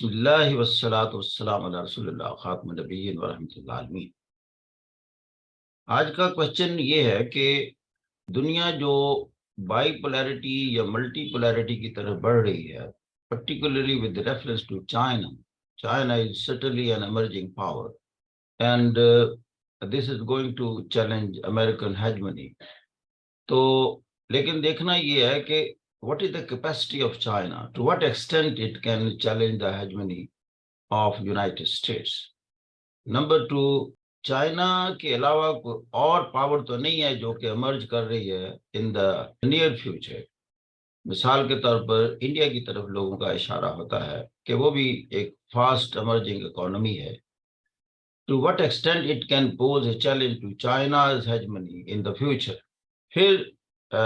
بسم اللہ والصلاۃ والسلام علی رسول اللہ خاتم النبیین ورحمۃ اللہ عالمین۔ آج کا کوشچن یہ ہے کہ دنیا جو بائی پولیرٹی یا ملٹی پولیرٹی کی طرف بڑھ رہی ہے، particularly with reference to China. China is certainly an emerging power and this is going to challenge American hegemony. تو لیکن دیکھنا یہ ہے کہ what is the capacity of China? To what extent it can challenge the hegemony of United States? Number 2، China کے علاوہ کوئی اور پاور تو نہیں ہے جو کہ ایمرج کر رہی ہے ان دا نیئر فیوچر. مثال کے طور پر انڈیا کی طرف لوگوں کا اشارہ ہوتا ہے کہ وہ بھی ایک فاسٹ ایمرجنگ اکانومی ہے. To what extent it can pose a challenge to China's hegemony in the future. پھر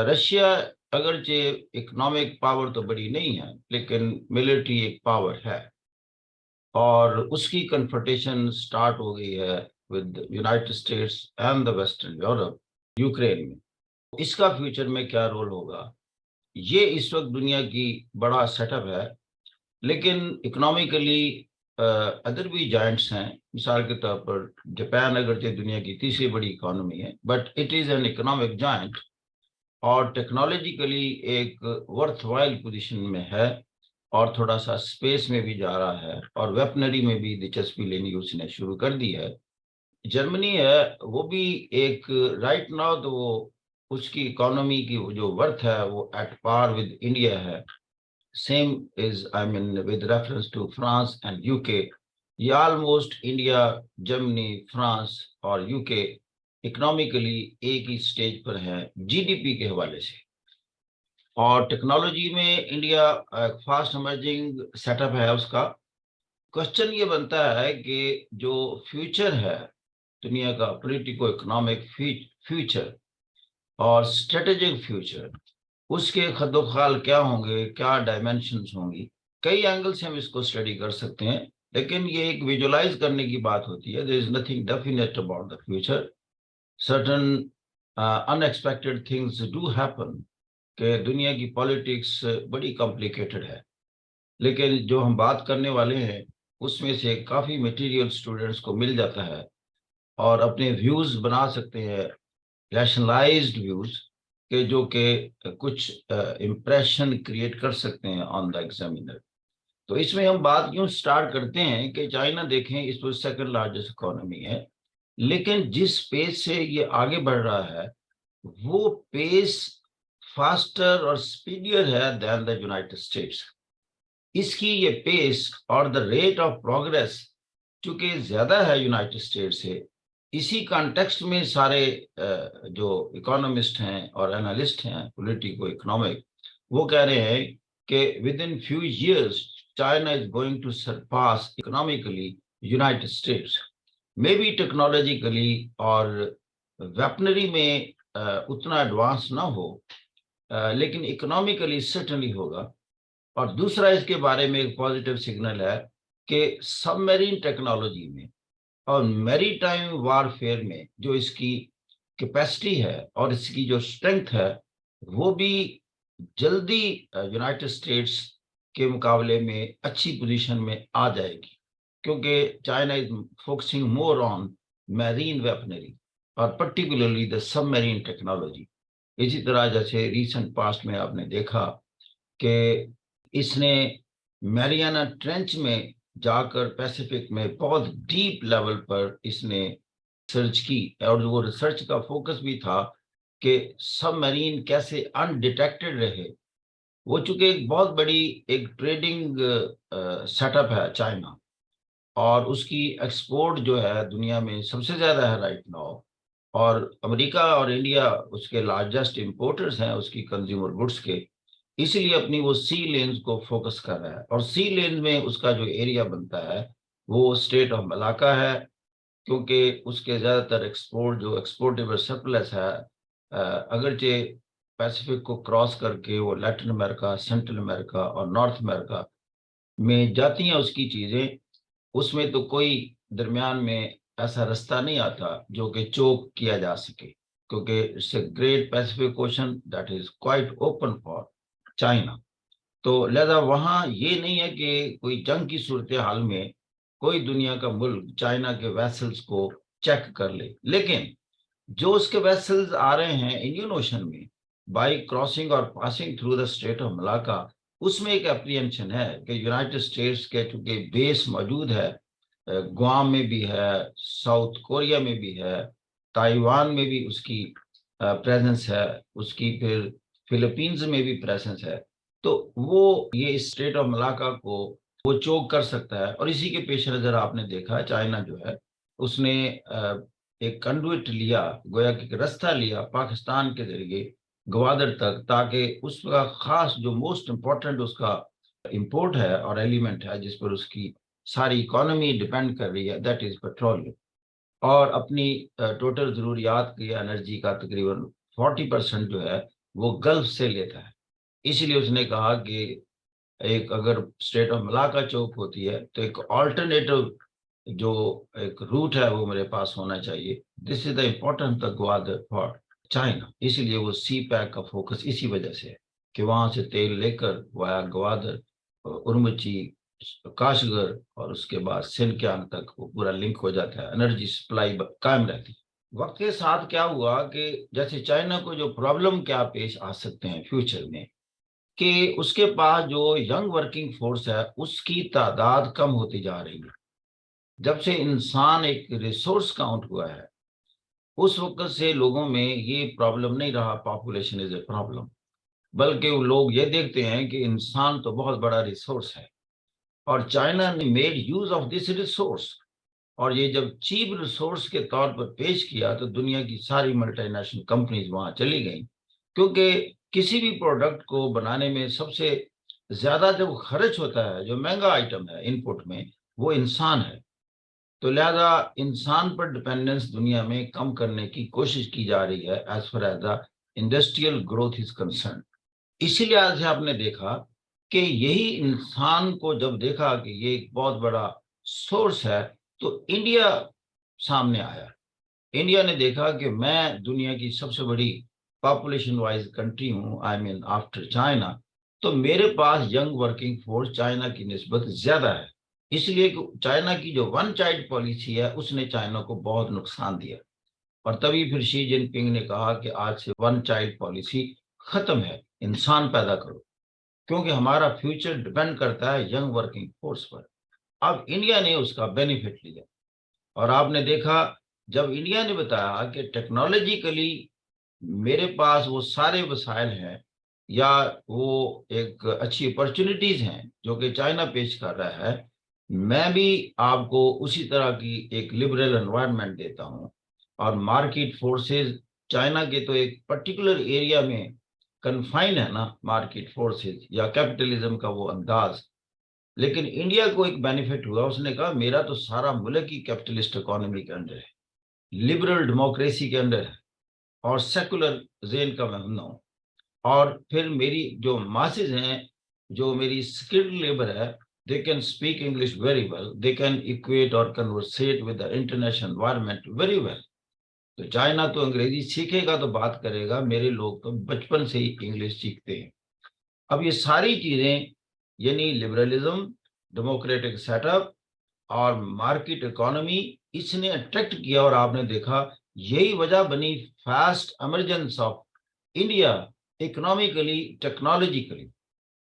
رشیا اگرچہ اکنامک پاور تو بڑی نہیں ہے لیکن ملٹری ایک پاور ہے اور اس کی کنفرنٹیشن سٹارٹ ہو گئی ہے with United States and the western Europe Ukraine میں. اس کا فیوچر میں کیا رول ہوگا، یہ اس وقت دنیا کی بڑا سیٹ اپ ہے. لیکن اکنامیکلی ادر بھی جائنٹس ہیں. مثال کے طور پر جاپان اگرچہ دنیا کی تیسری بڑی اکانومی ہے but it is an economic giant اور ٹیکنالوجیکلی ایک ورتھ وائل پوزیشن میں ہے اور تھوڑا سا اسپیس میں بھی جا رہا ہے اور ویپنری میں بھی دلچسپی لینی اس نے شروع کر دی ہے. جرمنی ہے وہ بھی ایک رائٹ ناؤ تو وہ اس کی اکانومی کی جو ورتھ ہے وہ ایٹ پار ود انڈیا ہے. Same as I mean with reference to France and U K. یہ آلموسٹ انڈیا، جرمنی، فرانس اور یو کے اکنامیکلی ایک ہی سٹیج پر ہیں جی ڈی پی کے حوالے سے. اور ٹیکنالوجی میں India fast emerging set up ہے اس کا. کوشچن یہ بنتا ہے کہ جو فیوچر ہے دنیا کا پولیٹیکو اکنامک فیوچر اور اسٹریٹجک فیوچر، اس کے خد و خال کیا ہوں گے، کیا ڈائمینشنز ہوں گی. کئی اینگل سے ہم اس کو اسٹڈی کر سکتے ہیں لیکن یہ ایک ویژولائز کرنے کی بات ہوتی ہے. There is nothing definite about the future. Certain unexpected things do happen کہ دنیا کی پالیٹکس بڑی کمپلیکیٹڈ ہے. لیکن جو ہم بات کرنے والے ہیں اس میں سے کافی میٹیریل اسٹوڈنٹس کو مل جاتا ہے اور اپنے ویوز بنا سکتے ہیں، ریشنلائزڈ ویوز کہ جو کہ کچھ امپریشن کریٹ کر سکتے ہیں آن دا ایگزامینر. تو اس میں ہم بات یوں سٹارٹ کرتے ہیں کہ چائنا دیکھیں اس وقت سیکنڈ لارجسٹ اکانومی ہے لیکن جس پیس سے یہ آگے بڑھ رہا ہے وہ پیس فاسٹر اور اسپیڈیئر ہے دین دا یونائٹڈ اسٹیٹس. اس کی یہ پیس اور دا ریٹ آف پروگرس چونکہ زیادہ ہے یونائٹڈ اسٹیٹس سے، اسی کانٹیکسٹ میں سارے جو اکانومسٹ ہیں اور انالسٹ ہیں پولیٹیکو اکنامک وہ کہہ رہے ہیں کہ with in few years China is going to surpass economically United States. Maybe technologically اور ویپنری میں اتنا ایڈوانس نہ ہو لیکن اکنامیکلی سرٹنلی ہوگا. اور دوسرا اس کے بارے میں ایک پازیٹیو سگنل ہے کہ سب میرین ٹیکنالوجی میں اور میری ٹائم وار فیئر میں جو اس کی کیپیسٹی ہے اور اس کی جو اسٹرینتھ ہے وہ بھی جلدی یونائٹڈ اسٹیٹس کے مقابلے میں اچھی پوزیشن میں آ جائے گی کیونکہ China is focusing more on marine weaponry اور particularly the submarine technology. اسی طرح جیسے ریسنٹ پاسٹ میں آپ نے دیکھا کہ اس نے میریانا ٹرینچ میں جا کر پیسیفک میں بہت ڈیپ لیول پر اس نے ریسرچ کی اور وہ ریسرچ کا فوکس بھی تھا کہ سب میرین کیسے انڈیٹیکٹڈ رہے. وہ چونکہ ایک بہت بڑی ایک ٹریڈنگ سیٹ اپ ہے چائنا اور اس کی ایکسپورٹ جو ہے دنیا میں سب سے زیادہ ہے رائٹ ناؤ اور امریکہ اور انڈیا اس کے لارجسٹ امپورٹرز ہیں اس کی کنزیومر گڈس کے. اسی لیے اپنی وہ سی لینز کو فوکس کر رہا ہے اور سی لینز میں اس کا جو ایریا بنتا ہے وہ اسٹیٹ آف ملاکا ہے کیونکہ اس کے زیادہ تر ایکسپورٹ جو ایکسپورٹیبل سرپلس ہے اگرچہ پیسیفک کو کراس کر کے وہ لیٹن امریکہ، سینٹرل امریکہ اور نارتھ امریکہ میں جاتی ہیں اس کی چیزیں، اس میں تو کوئی درمیان میں ایسا رستہ نہیں آتا جو کہ چوک کیا جا سکے کیونکہ it's a great Pacific Ocean that is quite open for China. تو لہذا وہاں یہ نہیں ہے کہ کوئی جنگ کی صورتحال میں کوئی دنیا کا ملک چائنا کے ویسلز کو چیک کر لے، لیکن جو اس کے ویسلز آ رہے ہیں انڈین اوشن میں بائی کراسنگ اور passing through the strait of Malacca, اس میں ایک اپریہنشن ہے کہ یونائٹڈ اسٹیٹس کے چونکہ بیس موجود ہے، گوام میں بھی ہے، ساؤتھ کوریا میں بھی ہے، تائیوان میں بھی اس کی پریزنس ہے، اس کی پھر فلپینز میں بھی پریزنس ہے، تو وہ یہ اسٹریٹ آف ملاکا کو وہ چوک کر سکتا ہے۔ اور اسی کے پیش نظر آپ نے دیکھا چائنا جو ہے اس نے ایک کنڈویٹ لیا، گویا کہ رستہ لیا پاکستان کے ذریعے گوادر تک، تاکہ اس کا خاص جو موسٹ امپورٹنٹ اس کا امپورٹ ہے اور ایلیمنٹ ہے جس پر اس کی ساری اکانومی ڈیپینڈ کر رہی ہے، دیٹ از پیٹرولیم، اور اپنی ٹوٹل ضروریات کی انرجی کا تقریباً 40% جو ہے وہ گلف سے لیتا ہے۔ اس لیے اس نے کہا کہ ایک اگر اسٹریٹ آف ملاکا چوک ہوتی ہے تو ایک آلٹرنیٹو جو ایک روٹ ہے وہ میرے پاس ہونا چاہیے۔ This is the important the Gwadar for China, اس لیے وہ سی پیک کا فوکس اسی وجہ سے ہے کہ وہاں سے تیل لے کر وایا گوادر، ارمچی، کاشگر اور اس کے بعد سنکیانگ تک وہ پورا لنک ہو جاتا ہے، انرجی سپلائی قائم رہتی ہے۔ وقت کے ساتھ کیا ہوا کہ جیسے چائنا کو جو پرابلم کیا پیش آ سکتے ہیں فیوچر میں، کہ اس کے پاس جو ینگ ورکنگ فورس ہے اس کی تعداد کم ہوتی جا رہی ہے۔ جب سے انسان ایک ریسورس کاؤنٹ ہوا ہے اس وقت سے لوگوں میں یہ پرابلم نہیں رہا پاپولیشن از اے پرابلم، بلکہ وہ لوگ یہ دیکھتے ہیں کہ انسان تو بہت بڑا ریسورس ہے، اور چائنا نے made use of this resource, اور یہ جب چیپ ریسورس کے طور پر پیش کیا تو دنیا کی ساری ملٹی نیشنل کمپنیز وہاں چلی گئیں، کیونکہ کسی بھی پروڈکٹ کو بنانے میں سب سے زیادہ جب خرچ ہوتا ہے، جو مہنگا آئٹم ہے ان پٹ میں، وہ انسان ہے۔ تو لہذا انسان پر ڈپینڈنس دنیا میں کم کرنے کی کوشش کی جا رہی ہے as far as the industrial growth is concern. اسی لحاظ سے آپ نے دیکھا کہ یہی انسان کو جب دیکھا کہ یہ ایک بہت بڑا سورس ہے تو انڈیا سامنے آیا۔ انڈیا نے دیکھا کہ میں دنیا کی سب سے بڑی پاپولیشن وائز کنٹری ہوں، آئی مین آفٹر چائنا، تو میرے پاس ینگ ورکنگ فورس چائنا کی نسبت زیادہ ہے، اس لیے کہ چائنا کی جو ون چائلڈ پالیسی ہے اس نے چائنا کو بہت نقصان دیا، اور تبھی پھر شی جن پنگ نے کہا کہ آج سے ون چائلڈ پالیسی ختم ہے، انسان پیدا کرو، کیونکہ ہمارا فیوچر ڈیپینڈ کرتا ہے ینگ ورکنگ فورس پر۔ اب انڈیا نے اس کا بینیفٹ لیا، اور آپ نے دیکھا جب انڈیا نے بتایا کہ ٹیکنالوجیکلی میرے پاس وہ سارے وسائل ہیں یا وہ ایک اچھی اپرچونٹیز ہیں جو کہ چائنا پیش کر رہا ہے، میں بھی آپ کو اسی طرح کی ایک لبرل انوائرمنٹ دیتا ہوں، اور مارکیٹ فورسز چائنا کے تو ایک پرٹیکولر ایریا میں کنفائن ہے نا مارکیٹ فورسز یا کیپٹلزم کا وہ انداز، لیکن انڈیا کو ایک بینیفٹ ہوا، اس نے کہا میرا تو سارا ملک ہی کیپٹلسٹ اکانومی کے انڈر ہے، لبرل ڈیموکریسی کے انڈر ہے، اور سیکولر ذہن کا میں ہوں، اور پھر میری جو ماسز ہیں، جو میری اسکلڈ لیبر ہے، they can speak English very well, they can equate or conversate with the international environment very well۔ تو چائنا تو انگریزی سیکھے گا تو بات کرے گا، میرے لوگ تو بچپن سے ہی انگلش سیکھتے ہیں۔ اب یہ ساری چیزیں یعنی لبرلزم، ڈیموکریٹک سیٹ اپ اور مارکیٹ اکانومی، اس نے اٹریکٹ کیا، اور آپ نے دیکھا یہی وجہ بنی fast emergence of India economically, technologically.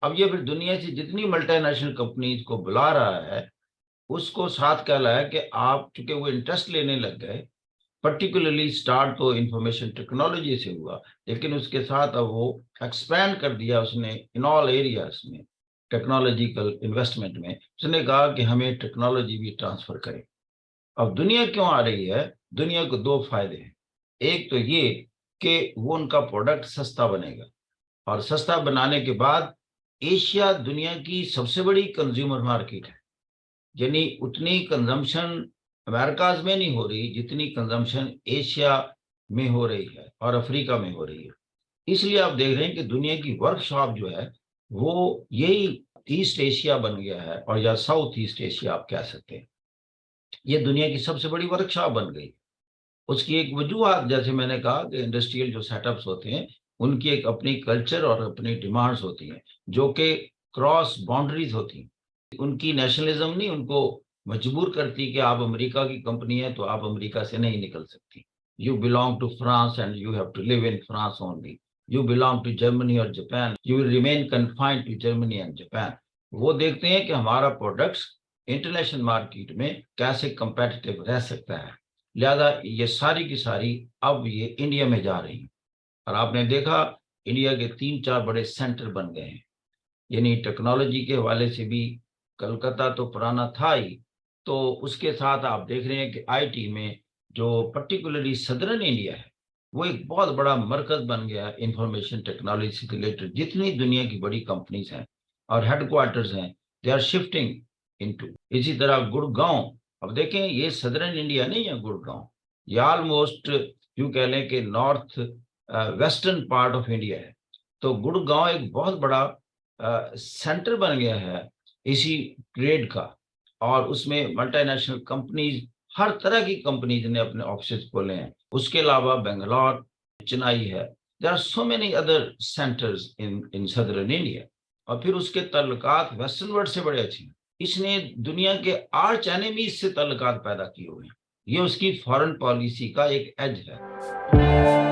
اب یہ پھر دنیا سے جتنی ملٹی نیشنل کمپنیز کو بلا رہا ہے اس کو ساتھ کہہ رہا ہے کہ آپ چونکہ وہ انٹرسٹ لینے لگ گئے، پرٹیکولرلی سٹارٹ تو انفارمیشن ٹیکنالوجی سے ہوا، لیکن اس کے ساتھ اب وہ ایکسپینڈ کر دیا اس نے ان آل ایریاز میں، ٹیکنالوجیکل انویسٹمنٹ میں، اس نے کہا کہ ہمیں ٹیکنالوجی بھی ٹرانسفر کریں۔ اب دنیا کیوں آ رہی ہے؟ دنیا کو دو فائدے ہیں، ایک تو یہ کہ وہ ان کا پروڈکٹ سستا بنے گا، اور سستا بنانے کے بعد ایشیا دنیا کی سب سے بڑی کنزیومر مارکیٹ ہے، یعنی اتنی کنزمپشن امریکاز میں نہیں ہو رہی جتنی کنزمپشن ایشیا میں ہو رہی ہے اور افریقہ میں ہو رہی ہے۔ اس لیے آپ دیکھ رہے ہیں کہ دنیا کی ورک شاپ جو ہے وہ یہی ایسٹ ایشیا بن گیا ہے، اور یا ساؤتھ ایسٹ ایشیا آپ کہہ سکتے ہیں، یہ دنیا کی سب سے بڑی ورک شاپ بن گئی۔ اس کی ایک وجوہات جیسے میں نے کہا کہ انڈسٹریل جو سیٹ اپس ہوتے ہیں ان کی ایک اپنی کلچر اور اپنی ڈیمانڈز ہوتی ہیں جو کہ کراس باؤنڈریز ہوتی ہیں. ان کی نیشنلزم نہیں ان کو مجبور کرتی کہ آپ امریکہ کی کمپنی ہے تو آپ امریکہ سے نہیں نکل سکتی. You belong to France and you have to live in France only. You belong to Germany اور Japan, you will remain confined to Germany and Japan. وہ دیکھتے ہیں کہ ہمارا پروڈکٹس انٹرنیشنل مارکیٹ میں کیسے کمپیٹیٹو رہ سکتا ہے. لہذا یہ ساری کی ساری اب یہ انڈیا میں جا رہی ہیں. اور آپ نے دیکھا انڈیا کے 3-4 بڑے سینٹر بن گئے ہیں. یعنی ٹیکنالوجی کے حوالے سے بھی کلکتہ تو پرانا تھا ہی, تو اس کے ساتھ آپ دیکھ رہے ہیں کہ آئی ٹی میں جو پرٹیکولرلی صدرن انڈیا ہے وہ ایک بہت بڑا مرکز بن گیا ہے انفارمیشن ٹیکنالوجی سے ریلیٹڈ. جتنی دنیا کی بڑی کمپنیز ہیں اور ہیڈ کوارٹرز ہیں دے آر شفٹنگ انٹو. اسی طرح گڑگاؤں, اب دیکھیں یہ صدرن انڈیا نہیں ہے گڑگاؤں, یہ آلموسٹ یوں کہہ لیں کہ north western part of India ہے. تو گڑگاؤں ایک بہت بڑا سینٹر بن گیا ہے اسی ٹریڈ کا, اور اس میں ملٹی نیشنل کمپنیز, ہر طرح کی کمپنیز نے اپنے آفسز کھولے ہیں. اس کے علاوہ بنگلور, چنئی ہے. There are so many other centres in southern India. اور پھر اس کے تعلقات ویسٹرن ورلڈ سے بڑے اچھے ہیں. اس نے دنیا کے آرچ اینیمیز سے تعلقات پیدا کیے ہوئے ہیں. یہ اس کی فارن پالیسی کا ایک ایج ہے.